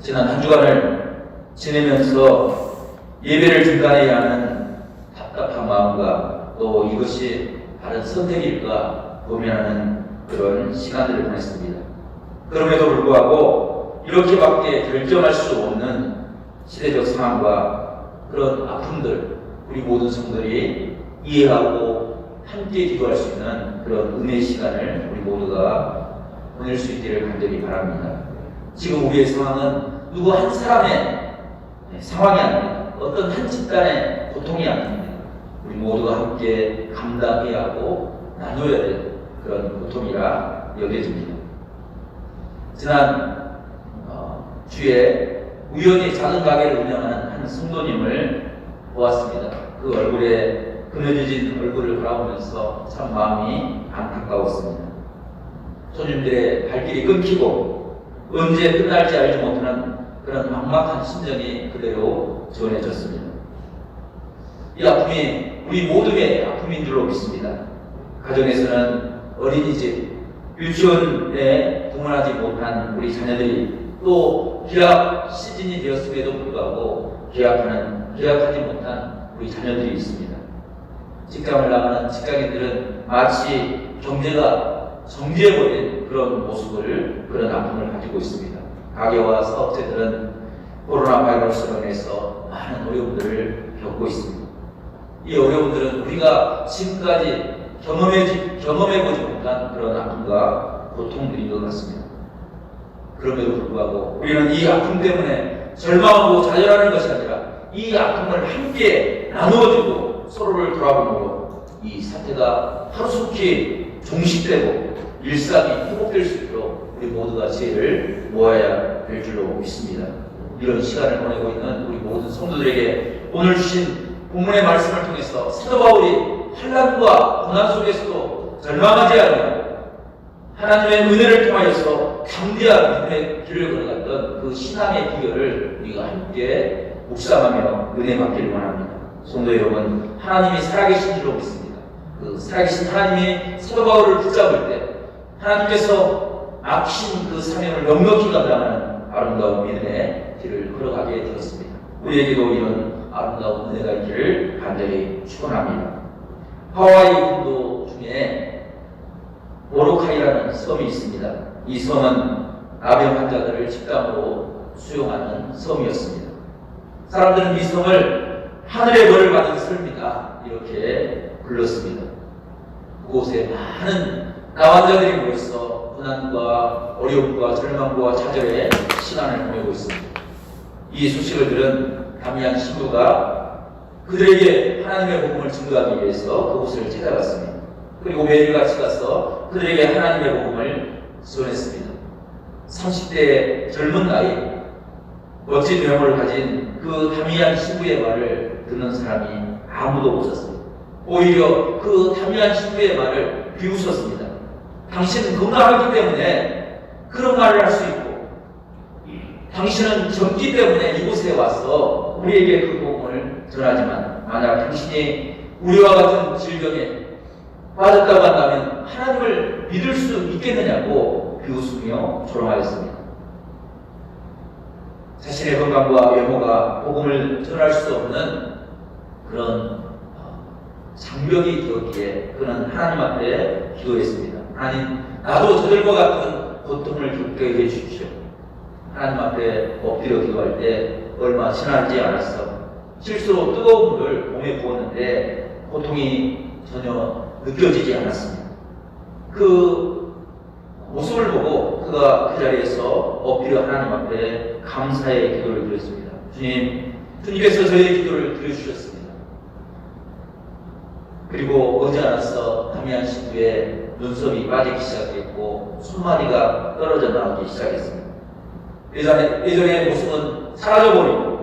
지난 한 주간을 지내면서 예배를 중단해야 하는 답답한 마음과 또 이것이 바른 선택일까 고민하는 그런 시간들을 보냈습니다. 그럼에도 불구하고 이렇게밖에 결정할 수 없는 시대적 상황과 그런 아픔들, 우리 모든 성도들이 이해하고 함께 기도할 수 있는 그런 은혜의 시간을 우리 모두가 보낼 수 있기를 간절히 바랍니다. 지금 우리의 상황은 누구 한 사람의 상황이 아닙니다. 어떤 한 집단의 고통이 아닙니다. 우리 모두가 함께 감당해야 하고 나눠야 될 그런 고통이라 여겨집니다. 지난 주에 우연히 작은 가게를 운영하는 한 성도님을 보았습니다. 그 얼굴에 그늘진 얼굴을 바라보면서 참 마음이 안타까웠습니다. 손님들의 발길이 끊기고 언제 끝날지 알지 못하는 그런 막막한 심정이 그대로 전해졌습니다. 이 아픔이 우리 모두의 아픔인 줄로 믿습니다. 가정에서는 어린이집, 유치원에 등원하지 못한 우리 자녀들이 또 계약 시즌이 되었음에도 불구하고 계약하지 못한 우리 자녀들이 있습니다. 직장을 나가는 직장인들은 마치 경제가 정지해버린 그런 모습을, 그런 아픔을 가지고 있습니다. 가게와 사업체들은 코로나 바이러스로 인해서 많은 어려움들을 겪고 있습니다. 이 어려움들은 우리가 지금까지 경험해보지 못한 그런 아픔과 고통들인 것 같습니다. 그럼에도 불구하고 우리는 이 아픔 때문에 절망하고 좌절하는 것이 아니라 이 아픔을 함께 나누어주고 서로를 돌아보므로 이 사태가 하루속히 종식되고 일상이 회복될 수 있도록 우리 모두가 지혜를 모아야 될 줄로 믿습니다. 이런 시간을 보내고 있는 우리 모든 성도들에게 오늘 주신 본문의 말씀을 통해서 사도 바울이 환난과 고난 속에서도 절망하지 않으며 하나님의 은혜를 통하여서 담대한 믿음의 길을 걸어갔던 그 신앙의 비결을 우리가 함께 묵상하며 은혜 받기를 원합니다. 성도 여러분, 하나님이 살아계신 줄로 믿습니다. 그 살아계신 하나님이 사도 바울을 붙잡을 때 하나님께서 맡기신 그 사명을 넉넉히 감당하는 아름다운 믿음의 길을 걸어가게 되었습니다. 우리에게도 이런 아름다운 은혜가 있기를 간절히 축원합니다. 하와이 군도 중에 모로카이라는 섬이 있습니다. 이 섬은 나병 환자들을 집단으로 수용하는 섬이었습니다. 사람들은 이 섬을 하늘의 벌을 받은 섬이다 이렇게 불렀습니다. 그곳에 많은 나환자들이 모여서 고난과 어려움과 절망과 좌절의 시간을 보내고 있습니다. 이 소식을 들은 다미안 신부가 그들에게 하나님의 복음을 증거하기 위해서 그곳을 찾아갔습니다. 그리고 매일같이 가서 그들에게 하나님의 복음을 전했습니다. 30대의 젊은 나이, 멋진 외모를 가진 그 다미안 신부의 말을 듣는 사람이 아무도 없었습니다. 오히려 그 다미안 신부의 말을 비웃었습니다. 당신은 건강하기 때문에 그런 말을 할 수 있고, 당신은 젊기 때문에 이곳에 와서 우리에게 그 복음을 전하지만 만약 당신이 우리와 같은 질병에 빠졌다고 한다면 하나님을 믿을 수 있겠느냐고 비웃으며 조롱하였습니다. 자신의 건강과 외모가 복음을 전할 수 없는 그런 장벽이 되었기에 그는 하나님 앞에 기도했습니다. 하나님, 나도 저들과 같은 고통을 겪게 해주십시오. 하나님 앞에 엎드려 기도할 때 얼마 지나지 않았어. 실수로 뜨거운 물을 몸에 부었는데 고통이 전혀 느껴지지 않았습니다. 그 모습을 보고 그가 그 자리에서 엎드려 하나님 앞에 감사의 기도를 드렸습니다. 주님께서 저희의 기도를 들어주셨습니다. 그리고 머지않아서 다미안 신부의 눈썹이 빠지기 시작했고 손마디가 떨어져 나오기 시작했습니다. 예전의 모습은 사라져버리고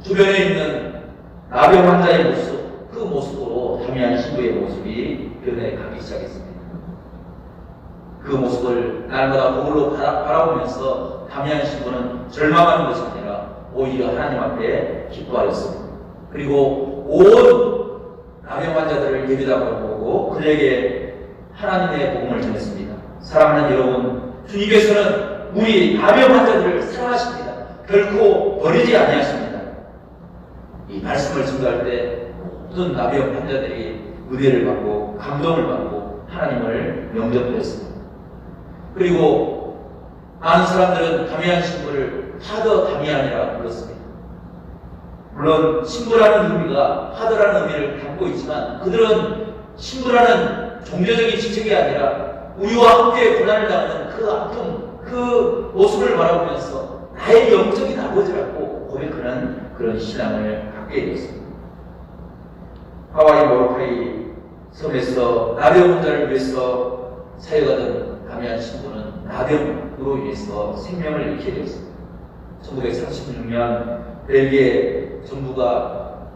주변에 있는 나병 환자의 모습, 그 모습으로 다미안 신부의 모습이 변해가기 시작했습니다. 그 모습을 날마다 거울로 바라보면서 다미안 신부는 절망하는 것이 아니라 오히려 하나님 앞에 기뻐하였습니다. 그리고 온 나병 환자들을 예배당으로 보고 그들에게 하나님의 복음을 전했습니다. 사랑하는 여러분, 주님께서는 우리 나병 환자들을 사랑하십니다. 결코 버리지 아니하십니다. 이 말씀을 증거할 때 모든 나병 환자들이 은혜를 받고 감동을 받고 하나님을 영접하였습니다. 그리고 많은 사람들은 다미안 신부를 파더 다미안이라 불렀습니다. 물론 신부라는 의미가 파더라는 의미를 담고 있지만 그들은 신부라는 종교적인 직책이 아니라 우리와 함께 고난을 당하는 그 아픔, 그 모습을 바라보면서 나의 영적인 아버지라고 고백하는 그런 신앙을 갖게 되었습니다. 하와이 모로카이 섬에서 나병 환자를 위해서 사역하던 다미안 신부는 나병으로 인해서 생명을 잃게 되었습니다. 1936년 벨기에 정부가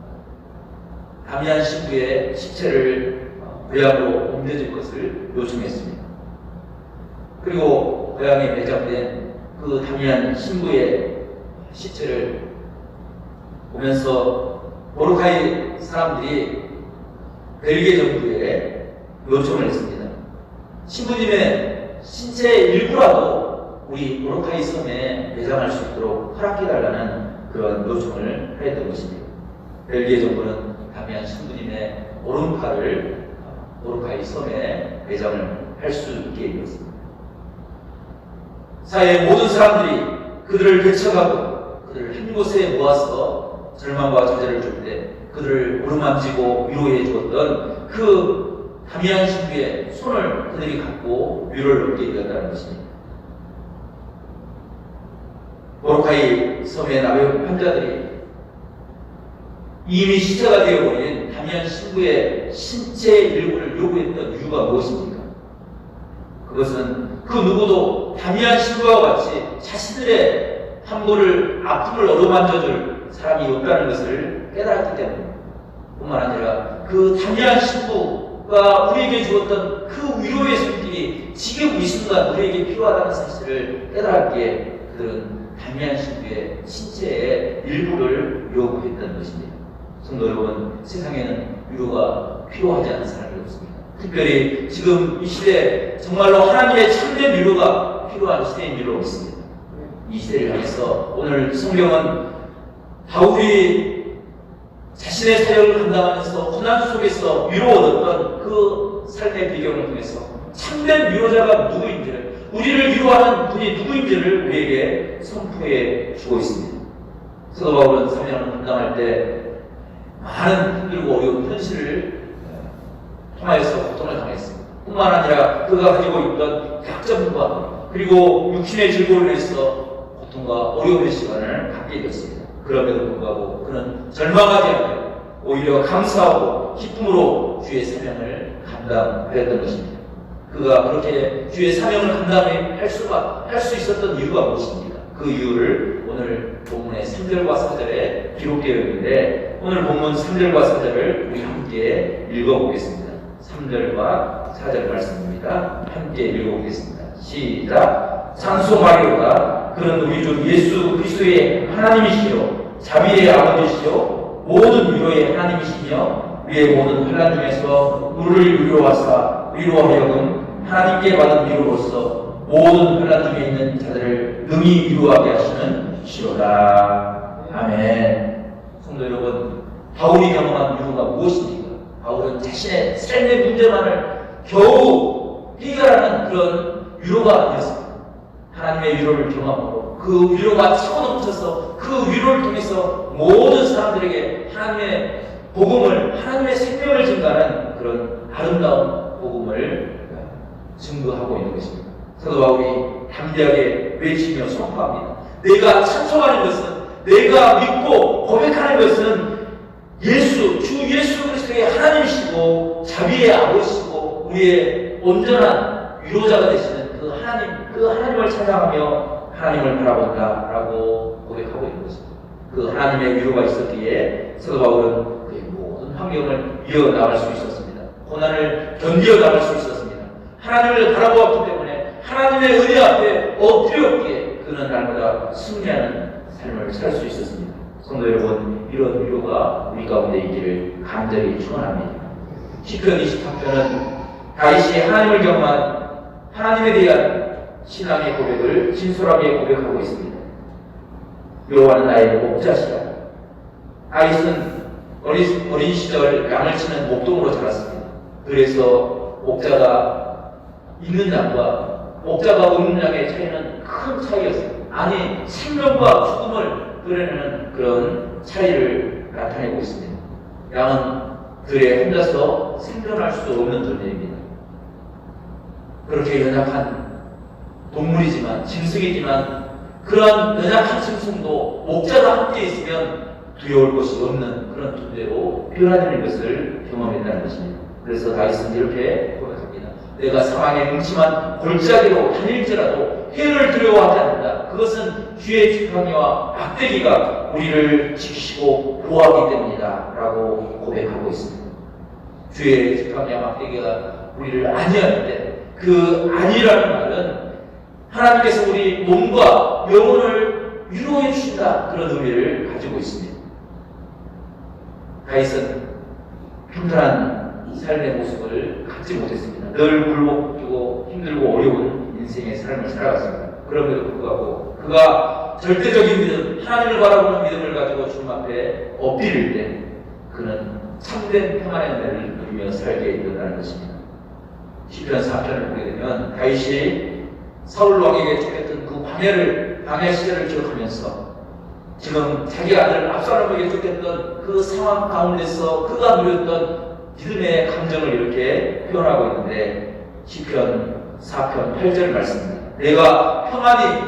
다미안 신부의 시체를 고향으로 옮겨줄 것을 요청했습니다. 그리고 고향에 매장된 그 다미안 신부의 시체를 보면서 모로카이 사람들이 벨기에 정부에 요청을 했습니다. 신부님의 신체 일부라도 우리 모로카이 섬에 매장할 수 있도록 허락해달라는 그런 요청을 하였던 것입니다. 벨기에 정부는 다미안 신부님의 오른팔을 모로카이 섬에 매장을 할 수 있게 되었습니다. 사회의 모든 사람들이 그들을 배척하고 그들을 한 곳에 모아서 절망과 저주를 줄 때 그들을 어루만지고 위로해 주었던 그 다미안 신부의 손을 그들이 갖고 위로를 얻게 되었다는 것입니다. 모로카이 섬의 나병 환자들이 이미 시체가 되어버린 다미안 신부의 신체 일부를 요구했던 이유가 무엇입니까? 그것은 그 누구도 다미안 신부와 같이 자신들의 함부를 아픔을 어루만져줄 사람이 없다는 것을 깨달았기 때문입니다. 뿐만 아니라 그 다미안 신부가 우리에게 주었던 그 위로의 손길이 지금 이 순간 우리에게 필요하다는 사실을 깨달았기에 그들은 다미안 신부의 신체의 일부를 요구했던 것입니다. 성도 여러분, 세상에는 위로가 필요하지 않은 사람이 없습니다. 특별히 지금 이 시대에 정말로 하나님의 참된 위로가 필요한 시대인 줄로 믿습니다. 이 시대를 향해서 오늘 성경은 바울이 자신의 사역을 감당하면서 고난 속에서 위로 얻었던 그 삶의 배경을 통해서 참된 위로자가 누구인지를, 우리를 위로하는 분이 누구인지를 우리에게 선포해 주고 있습니다. 사도 바울은 사명을 감당할 때 많은 힘들고 어려운 현실을 통하여서 고통을 당했습니다. 뿐만 아니라 그가 가지고 있던 약점과 그리고 육신의 즐거움을 위해서 고통과 어려움의 시간을 갖게 되었습니다. 그럼에도 불구하고 그는 절망하지 않고 오히려 감사하고 기쁨으로 주의 사명을 감당하였던 것입니다. 그가 그렇게 주의 사명을 감당할 수 있었던 이유가 무엇입니까? 그 이유를 오늘 본문의 3절과 4절에 기록되어 있는데 오늘 본문 3절과 4절을 우리 함께 읽어보겠습니다. 3절과 4절 말씀입니다. 함께 읽어보겠습니다. 시작. 찬송하리로다. 그는 우리 주 예수 그리스도의 하나님이시요 자비의 아버지시요 모든 위로의 하나님이시며 우리의 모든 환난 중에서 우리를 위로하사 우리로 하여금 하나님께 받은 위로로서 모든 환난 중에 있는 자들을 능히 위로하게 하시는 시로다. 아멘. 성도 여러분, 바울이 경험한 위로가 무엇입니까? 바울은 자신의 삶의 문제만을 겨우 해결하는 그런 위로가 되었습니다. 하나님의 위로를 경험하고 그 위로가 차고 넘쳐서 그 위로를 통해서 모든 사람들에게 하나님의 복음을, 하나님의 생명을 증가하는 그런 아름다운 복음을 증거하고 있는 것입니다. 사도 바울이 담대하게 외치며 선포합니다. 내가 찬송하는 것은, 내가 믿고 고백하는 것은 주 예수 그리스도의 하나님이시고 자비의 아버지시고 우리의 온전한 위로자가 되시는 그 하나님을 찬양하며 하나님을 바라본다라고 고백하고 있는 것입니다. 그 하나님의 위로가 있었기에 사도 바울은 그의 모든 환경을 이어나갈 수 있었습니다. 고난을 견디어나갈 수 있었습니다. 하나님을 바라보았기 때문에 하나님의 은혜 앞에 엎드렸기에 그는 날마다 승리하는 삶을 살 수 있었습니다. 성도 여러분, 이런 위로가 우리 가운데 있기를 간절히 축원합니다. 시편 23편은 다윗이 하나님을 경험한, 하나님에 대한 신앙의 고백을 진솔하게 고백하고 있습니다. 여호와는 나의 목자시라. 다윗은 어린 시절 양을 치는 목동으로 자랐습니다. 그래서 목자가 있는 양과 목자가 없는 양의 차이는 큰 차이였습니다. 아니, 생명과 죽음을 드러내는 그런 차이를 나타내고 있습니다. 양은 들에 혼자서 생존할 수 없는 존재입니다. 그렇게 연약한 동물이지만, 짐승이지만 그러한 연약한 짐승도 목자가 함께 있으면 두려울 것이 없는 그런 존재로 변화되는 것을 경험했다는 것입니다. 그래서 다윗은 이렇게 고백합니다. 내가 사망의 뭉침한 골짜기로 다닐지라도 해를 두려워하지 않는다. 그것은 주의 지팡이와 막대기가 우리를 지키시고 보호하기 때문이다 라고 고백하고 있습니다. 주의 지팡이와 막대기가 우리를 안위할 때 그 안위라는 말은 하나님께서 우리 몸과 영혼을 위로해 주신다, 그런 의미를 가지고 있습니다. 다윗은 평탄한 삶의 모습을 갖지 못했습니다. 늘 굴복하고 힘들고 어려운 인생의 삶을 살아갔습니다. 그럼에도 불구하고 그가 절대적인 믿음, 하나님을 바라보는 믿음을 가지고 주님 앞에 엎드릴 때 그는 참된 평안의 은혜를 누리며 살게 된다는 것입니다. 시편 4편을 보게 되면 다윗이 사울 왕에게 쫓겼던 그 광야 시절을 기억하면서 지금 자기 아들 압살롬에게 쫓겼던 그 상황 가운데서 그가 누렸던 믿음의 감정을 이렇게 표현하고 있는데, 시편 4편 8절 말씀입니다. 내가 평안히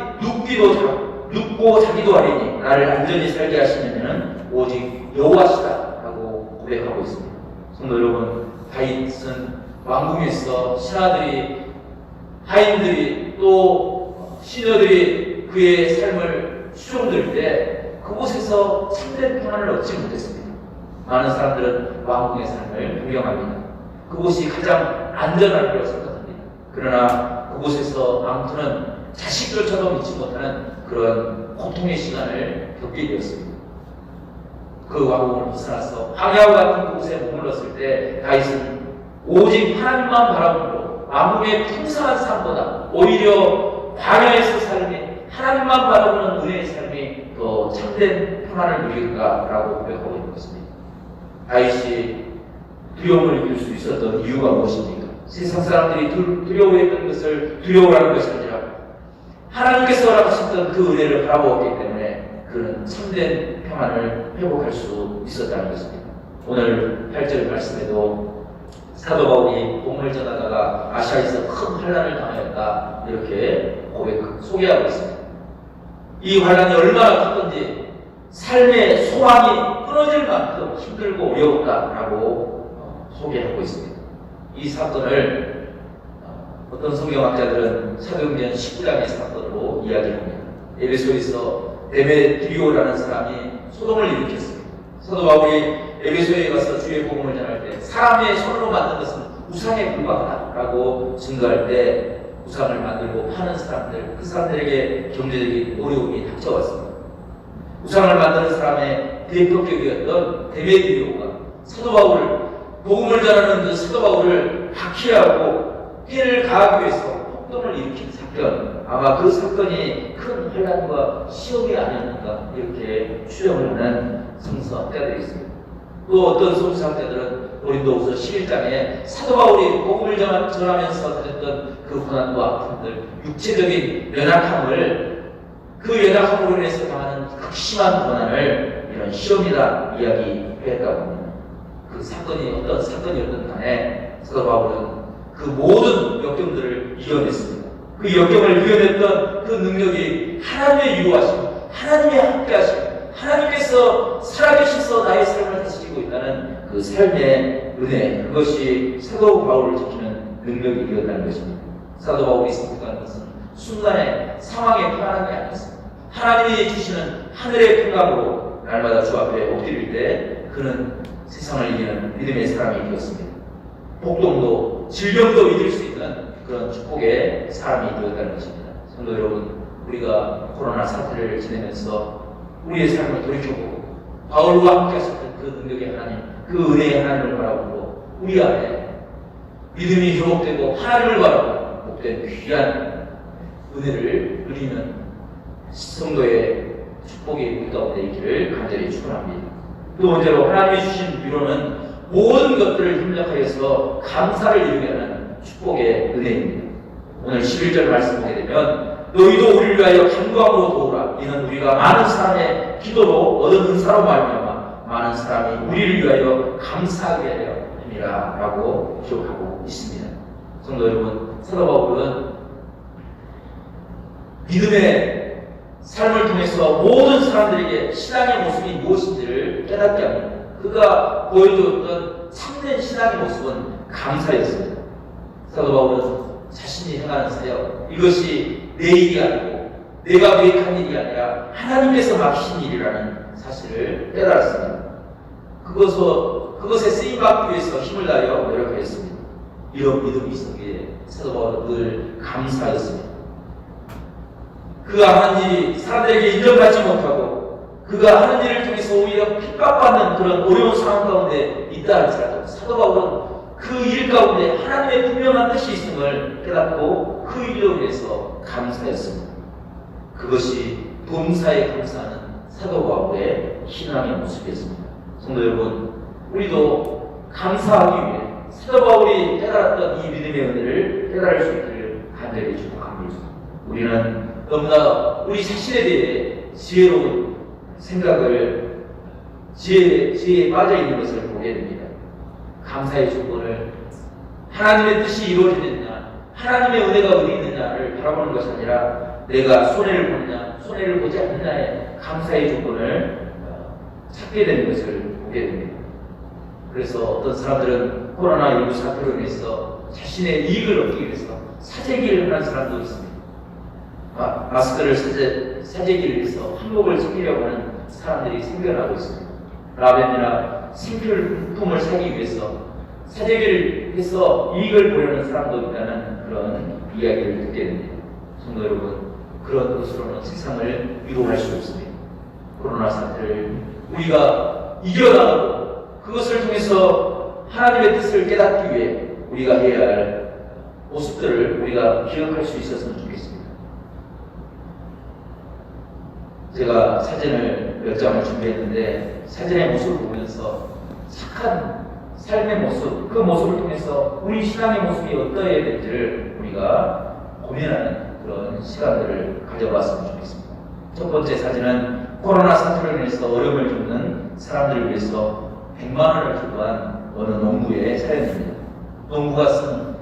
눕고 자기도 하리니 나를 안전히 살게 하시려면 오직 여호와시다 라고 고백하고 있습니다. 성도 여러분, 다윗은 왕궁에서 신하들이, 하인들이, 또 시녀들이 그의 삶을 추종들 때 그곳에서 참된 평안을 얻지 못했습니다. 많은 사람들은 왕궁의 삶을 동경합니다. 그곳이 가장 안전할 거라고 생각합니다. 그러나 그곳에서 아무튼 자식조차도 믿지 못하는 그런 고통의 시간을 겪게 되었습니다. 그 왕궁을 벗어나서 광야와 같은 곳에 머물렀을 때 다윗은 오직 하나님만 바라보고 왕궁의 풍성한 삶보다 오히려 광야에서 삶이 하나님만 바라보는 은혜의 삶이 더 참된 평안을 누릴까라고 고백하고 있는 것입니다. 다윗이 두려움을 이길 수 있었던 이유가 무엇입니까? 세상 사람들이 두려워했던 것을 두려워하는 것이 아니라 하나님께서 허락하셨던 그 은혜를 바라보았기 때문에 그는 참된 평안을 회복할 수 있었다는 것입니다. 오늘 8절 말씀에도 사도 바울이 복음을 전하다가 아시아에서 큰 환난을 당하였다, 이렇게 소개하고 있습니다. 이 환난이 얼마나 컸던지 삶의 소망이 끊어질 만큼 힘들고 어려웠다라고 소개하고 있습니다. 이 사건을 어떤 성경학자들은 사도행전 19장의 사건으로 이야기합니다. 에베소에서 데메트리오라는 사람이 소동을 일으켰습니다. 사도 바울이 에베소에 가서 주의 복음을 전할 때 사람의 손으로 만든 것은 우상에 불과하다라고 증거할 때 우상을 만들고 파는 사람들, 그 사람들에게 경제적인 어려움이 닥쳐왔습니다. 우상을 만드는 사람의 대표격이었던 데메트리오가 사도 바울을, 복음을 전하는 그 사도 바울을 박해하고 피해를 가하기 위해서 폭동을 일으킨 사건, 아마 그 사건이 큰 환난과 시험이 아니었는가, 이렇게 추정을 하는 성서학자들이 있습니다. 또 어떤 성서학자들은 고린도후서 11장에 사도 바울이 복음을 전하면서 가졌던 그 고난과 아픔들, 육체적인 연약함을, 그 연약함으로 인해서 당하는 극심한 고난을 이런 시험이다 이야기했다고 합니다. 그 사건이 어떤 사건이었든 간에 사도 바울은 그 모든 역경들을 이겨냈습니다. 그 역경을 이겨냈던 그 능력이 하나님의 유로하심, 하나님의 함께하심, 하나님께서 살아계셔서 나의 삶을 다스리고 있다는 그 삶의 은혜, 그것이 사도 바울을 지키는 능력이었다는 것입니다. 사도 바울이 선택한 것은 순간의 상황의 평안함이 아니었습니다. 하나님이 주시는 하늘의 평강으로 날마다 주 앞에 엎드릴 때 그는 세상을 이기는 믿음의 사람이 되었습니다. 복동도 질병도 이길 수 있는 그런 축복의 사람이 되었다는 것입니다. 성도 여러분, 우리가 코로나 사태를 지내면서 우리의 삶을 돌이켜보고 바울과 함께 하셨던 그 능력의 하나님, 그 은혜의 하나님을 바라보고 우리 안에 믿음이 회복되고 하나님을 바라보고 복된 귀한 은혜를 누리는 성도의 축복이 우리 가운데 있기를 간절히 축원합니다. 두 번째로 하나님이 주신 위로는 모든 것들을 협력하여서 감사를 이루게 하는 축복의 은혜입니다. 오늘 11절 말씀 보게 되면 너희도 우리를 위하여 간구함으로 도우라. 이는 우리가 많은 사람의 기도로 얻은 은사로 말미암아 많은 사람이 우리를 위하여 감사하게 하려 함이라 라고 기록하고 있습니다. 성도 여러분, 사도 바울은 믿음의 삶을 통해서 모든 사람들에게 신앙의 모습이 무엇인지를 깨닫게 합니다. 그가 보여주었던 참된 신앙의 모습은 감사였습니다. 사도 바울은 자신이 행하는 사역, 이것이 내 일이 아니고 내가 계획한 일이 아니라 하나님께서 맡기신 일이라는 사실을 깨달았습니다. 그것에 쓰임받기 위해서 힘을 다하여 노력하였습니다. 이런 믿음이 있었기에 사도 바울은 늘 감사했습니다. 그가 하는 일이 사람들에게 인정받지 못하고 그가 하는 일을 통해서 오히려 핍박받는 그런 어려운 상황 가운데 있다 할지라도 사도 바울은 그 일 가운데 하나님의 분명한 뜻이 있음을 깨닫고 그 일로 인해서 감사했습니다. 그것이 범사에 감사하는 사도 바울의 신앙의 모습이었습니다. 성도 여러분, 우리도 감사하기 위해 사도 바울이 깨달았던 이 믿음의 은혜를 깨달을 수 있기를 간절히 축복합니다. 우리는 너무나 우리 자신에 대해 지혜로운 생각을 지혜에 빠져 있는 것을 보게 됩니다. 감사의 조건을 하나님의 뜻이 이루어지느냐, 하나님의 은혜가 어디 있느냐를 바라보는 것이 아니라 내가 손해를 보느냐, 손해를 보지 않느냐의 감사의 조건을 찾게 되는 것을 보게 됩니다. 그래서 어떤 사람들은 코로나19 사태로 인해서 자신의 이익을 얻기 위해서 사재기를 하는 사람도 있습니다. 마스크를 사재기를 해서 한복을 챙기려고 하는 사람들이 생겨나고 있습니다. 라벤이나 생필품을 사기 위해서 사재기를 해서 이익을 보려는 사람도 있다는 그런 이야기를 듣게 됩니다. 성도 여러분, 그런 것으로는 세상을 위로할 수 없습니다. 코로나 사태를 우리가 이겨나가고 그것을 통해서 하나님의 뜻을 깨닫기 위해 우리가 해야 할 모습들을 우리가 기억할 수 있었으면 좋겠습니다. 제가 사진을 몇 장을 준비했는데 사진의 모습을 보면서 착한 삶의 모습, 그 모습을 통해서 우리 신앙의 모습이 어떠해야 될지를 우리가 고민하는 그런 시간들을 가져봤으면 좋겠습니다. 첫 번째 사진은 코로나 사태로 인해서 어려움을 겪는 사람들을 위해서 100만 원을 기부한 어느 농부의 사연입니다. 농부가 쓴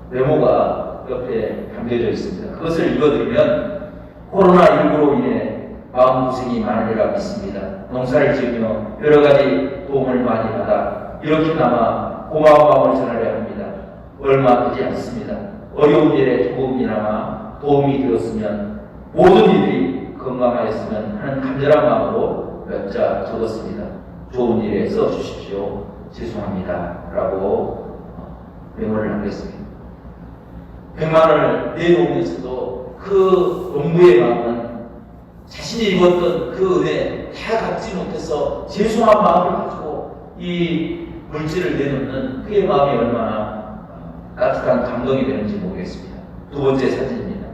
메모가 옆에 담겨져 있습니다. 그것을 읽어드리면 코로나19로 인해 마음고생이 많으리라 믿습니다. 농사를 지으며 여러 가지 도움을 많이 받아 이렇게나마 고마운 마음을 전하려 합니다. 얼마 되지 않습니다. 어려운 일에 조금이나마 도움이 되었으면 모든 이들이 건강하였으면 하는 간절한 마음으로 몇 자 적었습니다. 좋은 일에 써주십시오. 죄송합니다. 라고 메모를 남겼습니다. 100만 원을 내놓으면서도 그 농부의 마음은 자신이 입었던 그 은혜 다 갚지 못해서 죄송한 마음을 가지고 이 물질을 내놓는 그의 마음이 얼마나 따뜻한 감동이 되는지 모르겠습니다. 두 번째 사진입니다.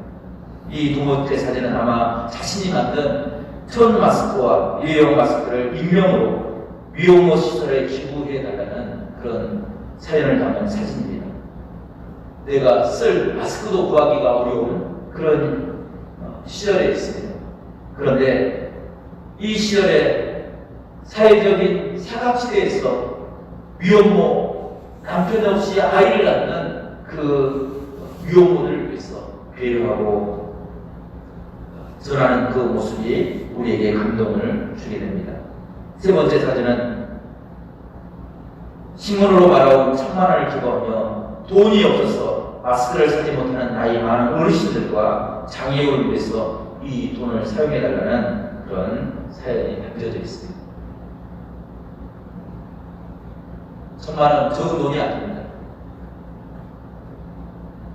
이 두 번째 사진은 아마 자신이 만든 천 마스크와 일회용 마스크를 익명으로 위용모 시설에 기부해달라는 그런 사연을 담은 사진입니다. 내가 쓸 마스크도 구하기가 어려운 그런 시절에 있습니다. 그런데 이 시절에 사회적인 사각지대에서 위용모, 남편 없이 아이를 낳는 그 위용모들을 위해서 배려하고 전하는 그 모습이 우리에게 감동을 주게 됩니다. 세 번째 사진은 신문으로 말하온 1000만 원을 기부하며 돈이 없어서 마스크를 사지 못하는 나이 많은 어르신들과 장애인을 위해서 이 돈을 사용해달라는 그런 사연이 담겨져 있습니다. 1000만 원 적은 돈이 아닙니다.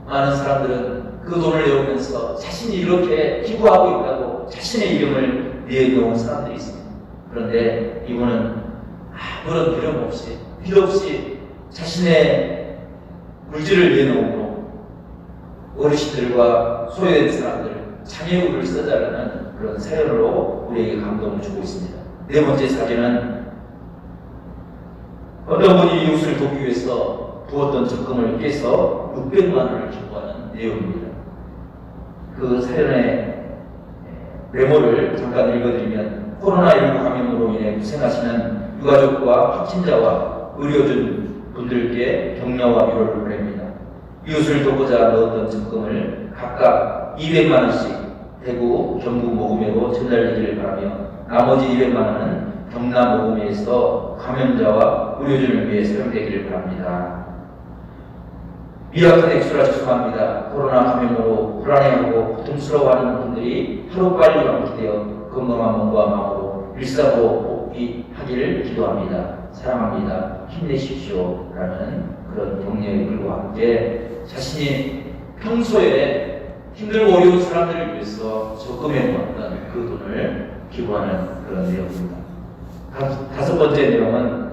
많은 사람들은 그 돈을 내오면서 자신이 이렇게 기부하고 있다고 자신의 이름을 내놓은 사람들이 있습니다. 그런데 이분은 아무런 비름 없이 빚 없이 자신의 물질을 내놓음으로 어르신들과 소외된 사람들, 장애우를 써달라는 그런 사연으로 우리에게 감동을 주고 있습니다. 네 번째 사진은 어떤 분이 이웃을 돕기 위해서 부었던 적금을 깨서 600만 원을 기부하는 내용입니다. 그 사연의 메모를 잠깐 읽어드리면, 코로나19 감염으로 인해 고생하시는 유가족과 확진자와 의료진 분들께 격려와 위로를 보냅니다. 이웃을 돕고자 넣었던 적금을 각각 200만 원씩 대구, 경북 모금회로 전달되기를 바라며, 나머지 200만 원은 경남 모금회에서 감염자와 의료진을 위해 사용되기를 바랍니다. 미약한 액수라 죄송합니다. 코로나 감염으로 불안해하고 고통스러워하는 분들이 하루빨리 완쾌되어 건강한 몸과 마음으로 일상으로 복귀하기를 기도합니다. 사랑합니다. 힘내십시오. 라는 그런 격려의 글과 함께 자신이 평소에 힘들고 어려운 사람들을 위해서 적금해 모았던 그 돈을 기부하는 그런 내용입니다. 다섯 번째 내용은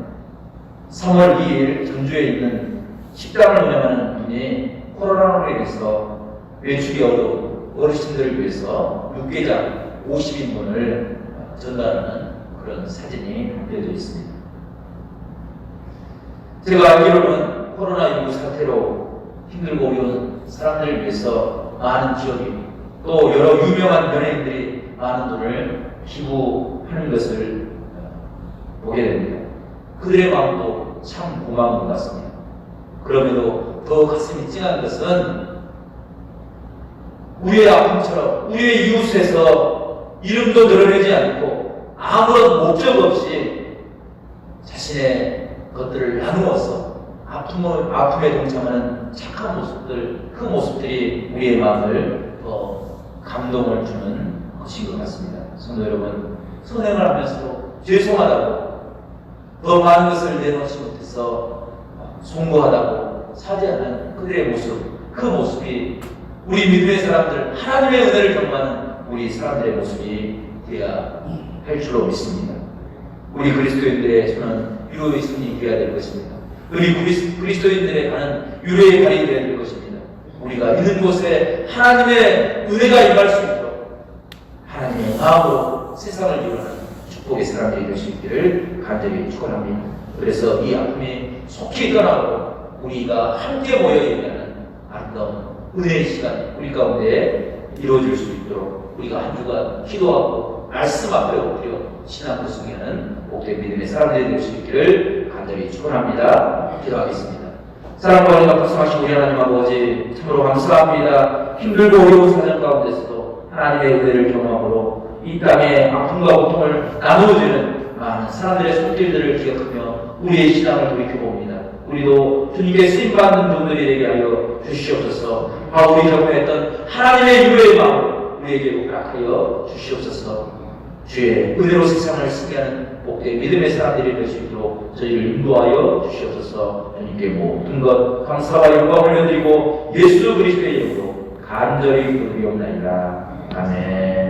3월 2일 전주에 있는 식당을 운영하는 분이 코로나로 인해서 외출이 어려운 어르신들을 위해서 육개장 50인분을 전달하는 그런 사진이 담겨져 있습니다. 제가 알기로는 코로나19 사태로 힘들고 어려운 사람들을 위해서 많은 기업이 또 여러 유명한 연예인들이 많은 돈을 기부하는 것을 보게 됩니다. 그들의 마음도 참 고마운 것 같습니다. 그럼에도 더 가슴이 찡한 것은 우리의 아픔처럼 우리의 이웃에서 이름도 드러내지 않고 아무런 목적 없이 자신의 것들을 나누어서 아픔에 동참하는 착한 모습들, 그 모습들이 우리의 마음을 더 감동을 주는 것인 것 같습니다. 성도 여러분, 선행을 하면서도 죄송하다고, 더 많은 것을 내놓지 못해서 송구하다고 사죄하는 그들의 모습, 그 모습이 우리 믿음의 사람들, 하나님의 은혜를 경험하는 우리 사람들의 모습이 되어야 할 줄로 믿습니다. 우리 그리스도인들의 손은 위로의 손이 되어야 될 것입니다. 우리 그리스도인들의 발은 유로의 발이 되어야 될 것입니다. 우리가 있는 곳에 하나님의 은혜가 임할 수 있도록 하나님의 마음으로 세상을 이루는 축복의 사람들이 될 수 있기를 간절히 축원합니다. 그래서 이 아픔이 속히 떠나고 우리가 함께 모여 예배하는 아름다운 은혜의 시간이 우리 가운데 이루어질 수 있도록 우리가 한 주간 기도하고 말씀 앞에 엎드려 신앙 구성하는 복된 믿음의 사람들이 될 수 있기를 간절히 축원합니다. 기도하겠습니다. 사랑과 은혜가 풍성하신 우리 하나님 아버지, 참으로 감사합니다. 힘들고 어려운 사정 가운데서도 하나님의 은혜를 경험함으로 이 땅의 아픔과 고통을 나누어주는 많은 사람들의 손길들을 기억하며 우리의 신앙을 돌이켜봅니다. 우리도 주님께 쓰임받는 분들이 되게 하여 주시옵소서. 바울이 경험했던 하나님의 유로의 마음 우리에게 허락하여 주시옵소서. 주의 은혜로 세상을 승리하는 복된 믿음의 사람들이 될 수 있도록 저희를 인도하여 주시옵소서. 주님께 모든 것 감사와 영광을 올려드리고 예수 그리스도의 이름으로 간절히 기도드리옵나이다. 아멘.